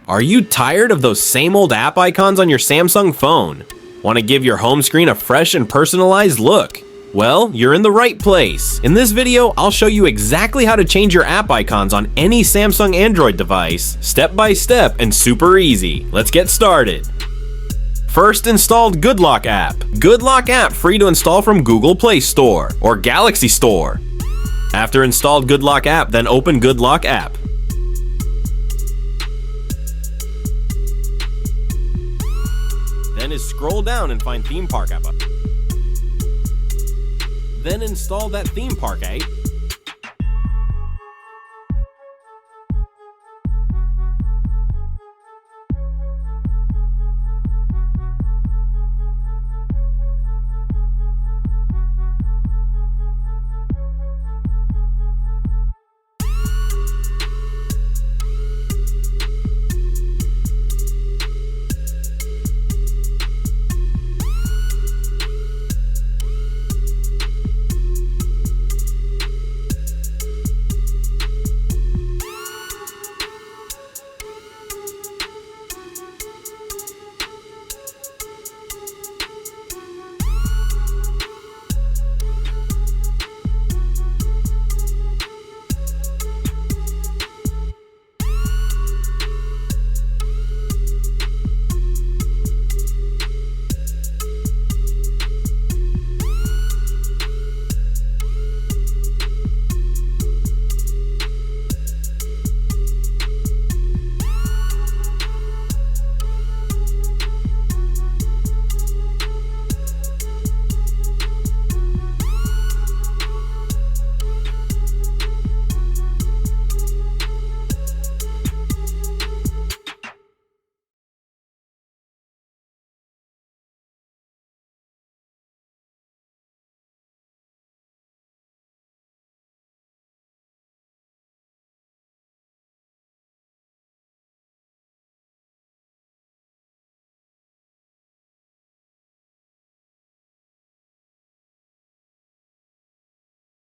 Are you tired of those same old app icons on your Samsung phone? Want to give your home screen a fresh and personalized look? Well, you're in the right place. In this video, I'll show you exactly how to change your app icons on any Samsung Android device, step by step and super easy. Let's get started. First, install GoodLock app. GoodLock app free to install from Google Play Store or Galaxy Store. After installed GoodLock app, then open GoodLock app. Then scroll down and find Theme Park app. Then install that theme park app